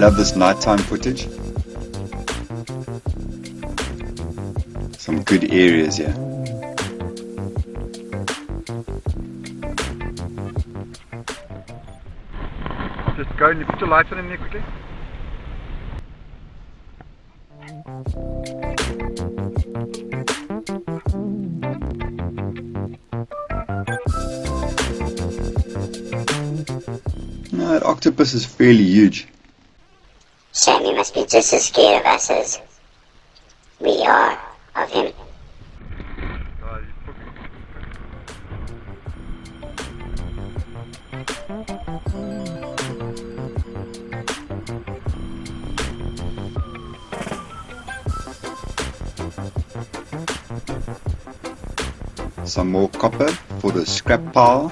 love this nighttime footage. Some good areas here. Just go and you put your lights on in there quickly. No, that octopus is fairly huge. Shame you must be just as scared of us as we are of him. Some more copper for the scrap pile,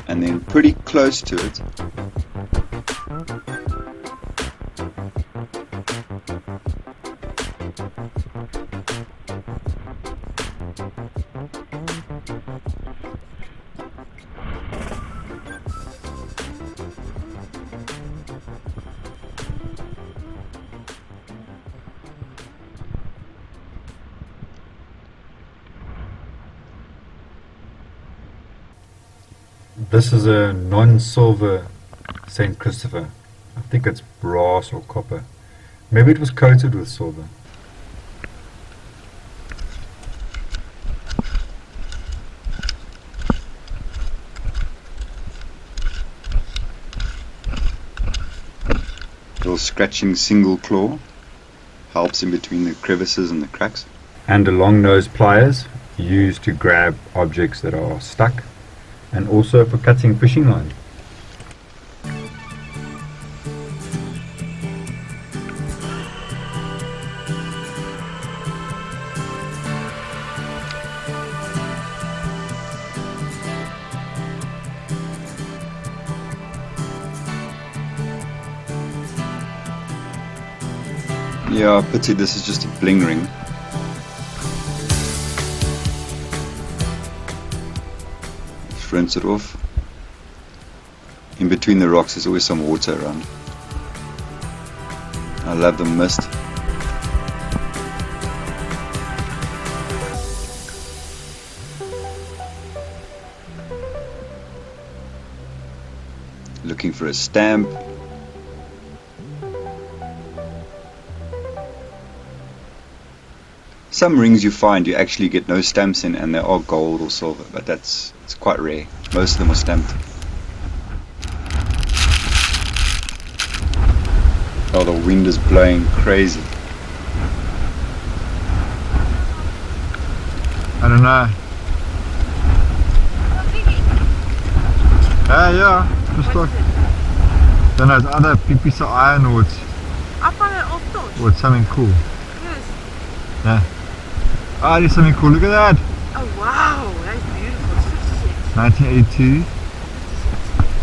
and then pretty close to it, This is a non-silver St. Christopher. I think it's brass or copper. Maybe it was coated with silver. little scratching single claw helps in between the crevices and the cracks. And a long nose pliers used to grab objects that are stuck, and also for cutting fishing line. Yeah, pity this is just a bling ring. Let's rinse it off. In between the rocks there's always some water around. I love the mist. Looking for a stamp. Some rings you find you actually get no stamps in, and they are gold or silver, but it's quite rare. Most of them are stamped. Oh, the wind is blowing crazy. I don't know. Yeah, just like, don't know, it's either a piece of iron or it's, I find it off touch. or it's something cool. Yes. Yeah. Ah, there's something cool, look at that. Oh wow, that's beautiful. It's 56. 1982.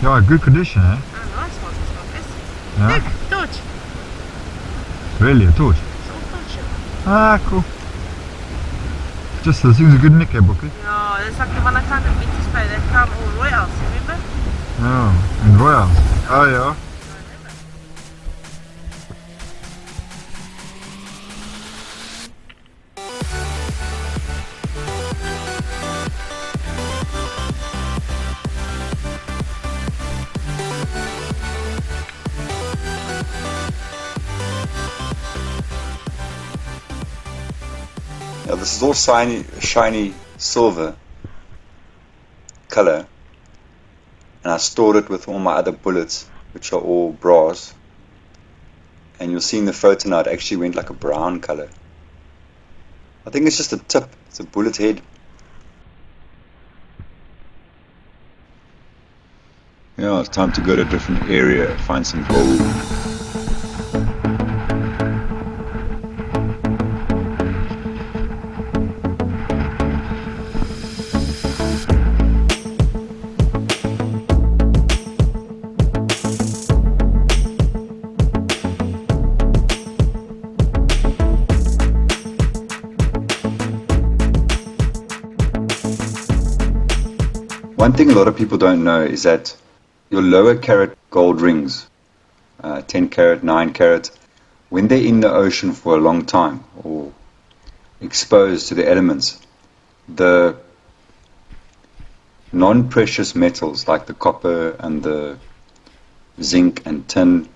Yeah, good condition, eh? Oh, nice one. It's not messy. Yeah. Look, touch. Really, a torch? It's all touch. Ah, cool. Just this thing's a good nick, eh, Bookie? Yeah, that's like the one I found at Winter Spray. They come all royals, remember? Oh, in Royals. Oh, yeah. Now this is all shiny silver color, and I stored it with all my other bullets, which are all brass, and you'll see in the photo now it actually went like a brown color. I think it's just a tip, it's a bullet head. Yeah, it's time to go to a different area, find some gold. One thing a lot of people don't know is that your lower carat gold rings 10 carat, 9 carat, when they're in the ocean for a long time or exposed to the elements, the non-precious metals like the copper and the zinc and tin,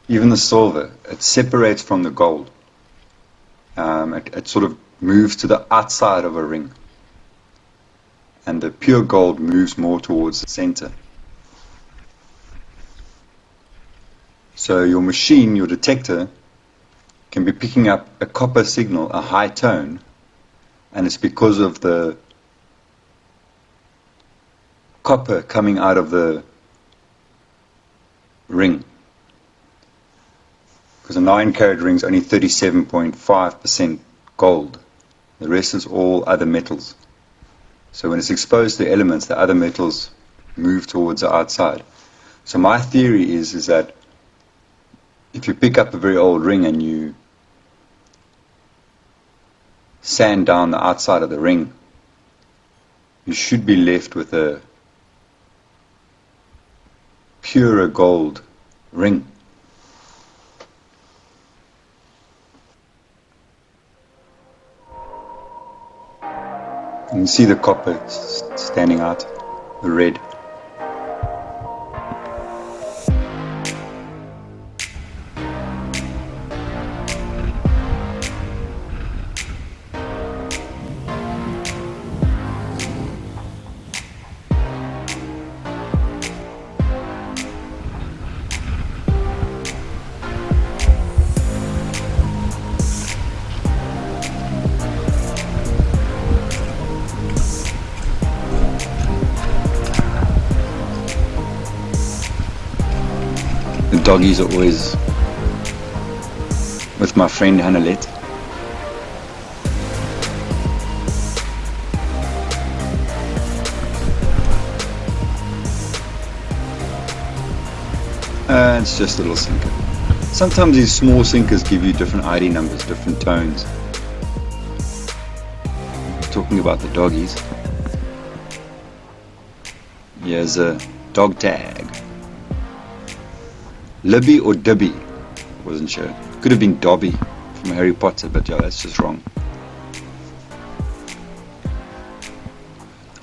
even the silver, it separates from the gold. It sort of moves to the outside of a ring, and the pure gold moves more towards the center. So your machine, your detector, can be picking up a copper signal, a high tone, and it's because of the copper coming out of the ring. Because a 9 carat ring is only 37.5% gold. The rest is all other metals. So when it's exposed to elements, the other metals move towards the outside. So my theory is that if you pick up a very old ring and you sand down the outside of the ring, you should be left with a purer gold ring. You can see the copper standing out, the red. The doggies are always with my friend Hannelette. It's just a little sinker. Sometimes these small sinkers give you different ID numbers, different tones. Talking about the doggies, here's a dog tag. Libby or Dibby, wasn't sure. Could have been Dobby from Harry Potter, but yeah, that's just wrong.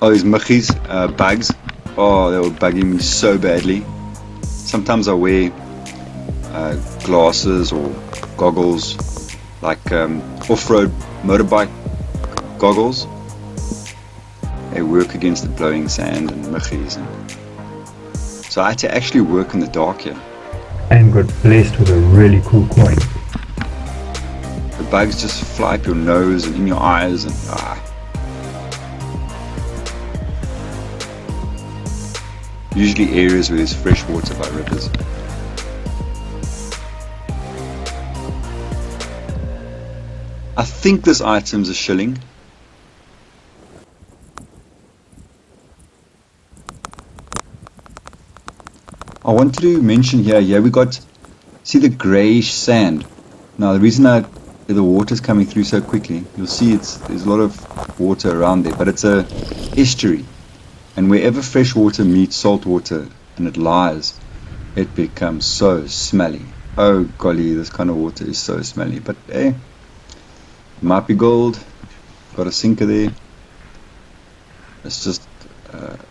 Oh, these muggies, bugs. Oh, they were bugging me so badly. Sometimes I wear glasses or goggles, like off-road motorbike goggles. They work against the blowing sand and muggies. So I had to actually work in the dark here. And got blessed with a really cool coin. The bugs just fly up your nose and in your eyes and Usually areas where there's fresh water by rivers. I think this item's a shilling. I wanted to mention here we got, see the greyish sand. Now the reason the water's coming through so quickly, you'll see there's a lot of water around there, but it's a estuary. And wherever fresh water meets salt water and it lies, it becomes so smelly. Oh golly, this kind of water is so smelly. But hey, it might be gold. Got a sinker there. It's just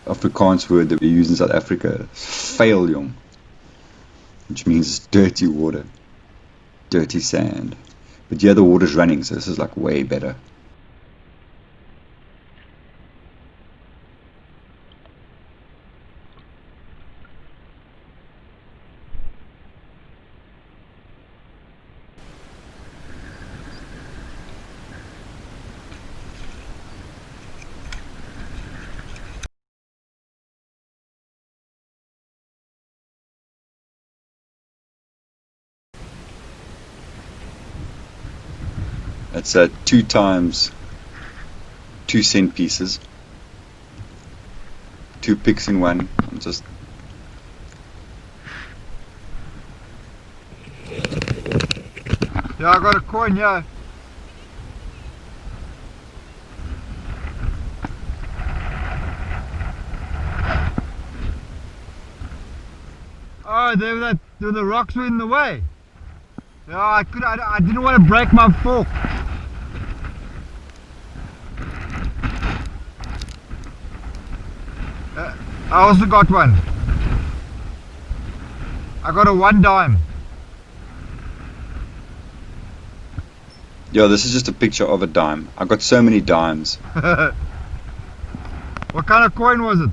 Afrikaans word that we use in South Africa, vuil jong, which means it's dirty water, dirty sand. But yeah, the water's running, so this is like way better. It's 2 times 2 cent pieces, 2 picks in one. I'm just Yeah, I got a coin, yeah. Oh right there where the rocks were in the way. Yeah, I didn't want to break my fork. I also got one. I got a 1 dime. Yeah, this is just a picture of a dime. I got so many dimes. What kind of coin was it?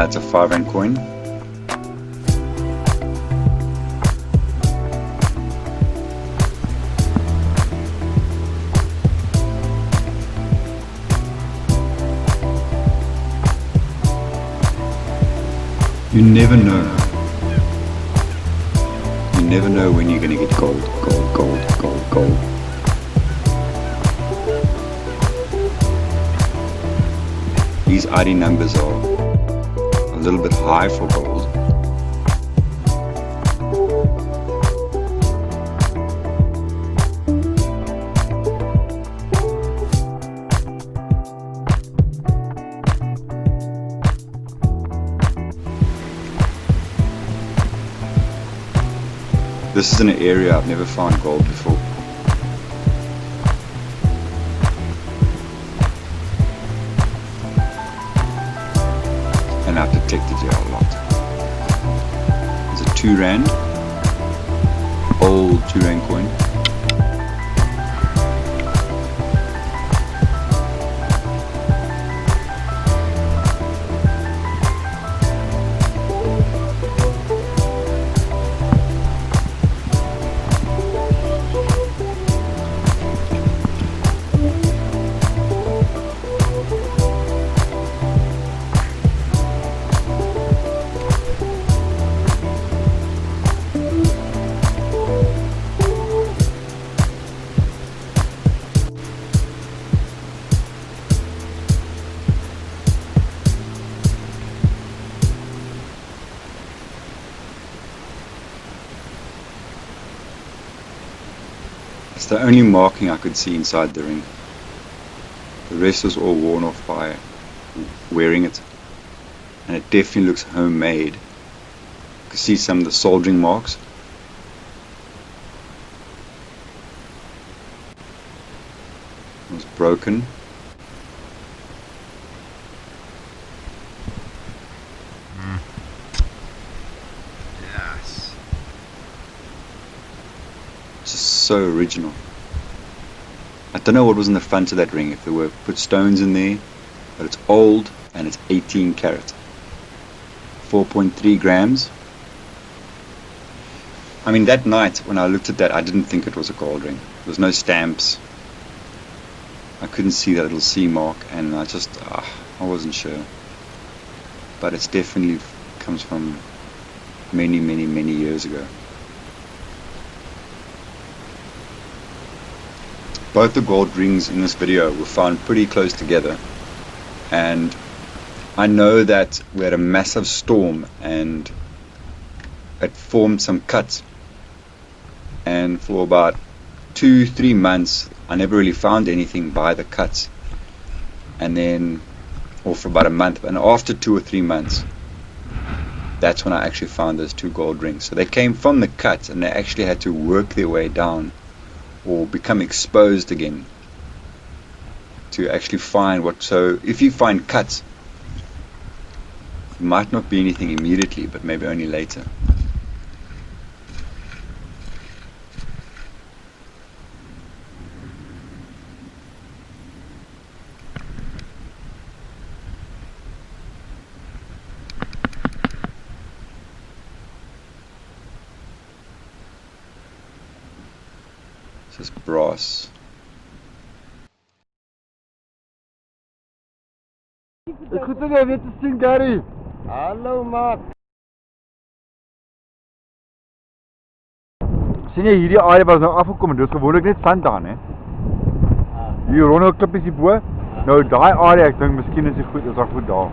It's a 5 rand coin. You never know. You never know when you're going to get gold, gold, gold, gold, gold. These ID numbers are a little bit high for gold. This is an area I've never found gold before. And I've detected here a lot. There's a 2 rand, old 2 rand coin. It's the only marking I could see inside the ring. The rest was all worn off by wearing it. And it definitely looks homemade. You can see some of the soldering marks. It was broken. Yes. Just so original. I don't know what was in the front of that ring, if there were put stones in there, but it's old and it's 18 karat. 4.3 grams. I mean, that night when I looked at that, I didn't think it was a gold ring. There was no stamps. I couldn't see that little C mark, and I wasn't sure. But it's definitely comes from many, many, many years ago. Both the gold rings in this video were found pretty close together, and I know that we had a massive storm and it formed some cuts, and for about 2-3 months I never really found anything by the cuts, and then, or for about a month, and after 2 or 3 months, that's when I actually found those 2 gold rings. So they came from the cuts and they actually had to work their way down or become exposed again to actually find what. So if you find cuts, it might not be anything immediately, but maybe only later. This is brass. Ek goed om jou weer te sien, Gary. Hallo Marc. Sien jy hierdie aarde was nou afgekom en dis gewoonlik net sand daar, hè? Hier rondom klippies hierbo. Nou daai area, ek dink miskien is dit goed, is daar goed daar.